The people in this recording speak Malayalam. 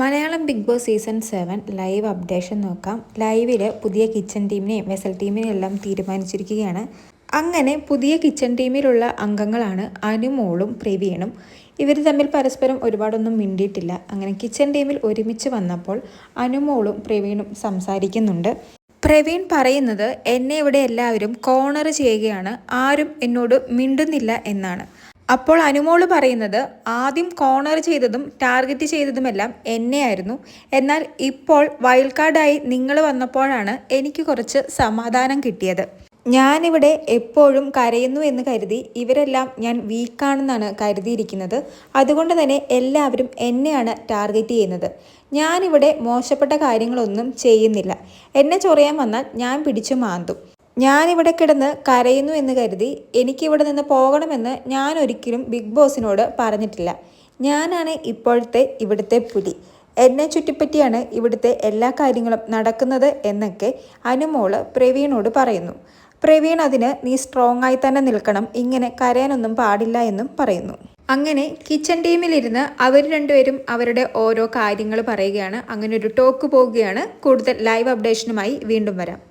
Malayalam Bigg Boss season 7 live updation നോക്കാം. ലൈവിൽ പുതിയ കിച്ചൺ ടീമിനെയും വെസൽ ടീമിനെയും എല്ലാം തീരുമാനിച്ചിരിക്കുകയാണ്. അങ്ങനെ പുതിയ കിച്ചൺ ടീമിലുള്ള അംഗങ്ങളാണ് അനുമോളും പ്രവീണും. ഇവർ തമ്മിൽ പരസ്പരം ഒരുപാടൊന്നും മിണ്ടിയിട്ടില്ല. അങ്ങനെ കിച്ചൺ ടീമിൽ ഒരുമിച്ച് വന്നപ്പോൾ അനുമോളും പ്രവീണും സംസാരിക്കുന്നുണ്ട്. പ്രവീൺ പറയുന്നത് എന്നെ ഇവിടെ എല്ലാവരും കോർണർ ചെയ്യുകയാണ്, ആരും എന്നോട് മിണ്ടുന്നില്ല എന്നാണ്. അപ്പോൾ അനുമോള് പറയുന്നത് ആദ്യം കോർണർ ചെയ്തതും ടാർഗറ്റ് ചെയ്തതുമെല്ലാം എന്നെയായിരുന്നു. എന്നാൽ ഇപ്പോൾ വൈൽഡ് കാർഡായി നിങ്ങൾ വന്നപ്പോഴാണ് എനിക്ക് കുറച്ച് സമാധാനം കിട്ടിയത്. ഞാനിവിടെ എപ്പോഴും കരയുന്നു എന്ന് കരുതി ഇവരെല്ലാം ഞാൻ വീക്കാണെന്നാണ് കരുതിയിരിക്കുന്നത്. അതുകൊണ്ട് തന്നെ എല്ലാവരും എന്നെയാണ് ടാർഗറ്റ് ചെയ്യുന്നത്. ഞാനിവിടെ മോശപ്പെട്ട കാര്യങ്ങളൊന്നും ചെയ്യുന്നില്ല. എന്നെ ചൊറിയാൻ വന്നാൽ ഞാൻ പിടിച്ചു മാന്തും. ഞാനിവിടെ കിടന്ന് കരയുന്നു എന്ന് കരുതി എനിക്കിവിടെ നിന്ന് പോകണമെന്ന് ഞാൻ ഒരിക്കലും ബിഗ് ബോസിനോട് പറഞ്ഞിട്ടില്ല. ഞാനാണ് ഇവിടുത്തെ പുലി. എന്നെ ചുറ്റിപ്പറ്റിയാണ് ഇവിടുത്തെ എല്ലാ കാര്യങ്ങളും നടക്കുന്നത് എന്നൊക്കെ അനുമോള് പ്രവീണോട് പറയുന്നു. പ്രവീൺ അതിന് നീ സ്ട്രോങ് ആയി തന്നെ നിൽക്കണം, ഇങ്ങനെ കരയാനൊന്നും പാടില്ല എന്നും പറയുന്നു. അങ്ങനെ കിച്ചൺ ടീമിലിരുന്ന് അവർ രണ്ടുപേരും അവരുടെ ഓരോ കാര്യങ്ങൾ പറയുകയാണ്. അങ്ങനെ ഒരു ടോക്ക് പോവുകയാണ്. കൂടുതൽ ലൈവ് അപ്ഡേഷനുമായി വീണ്ടും വരാം.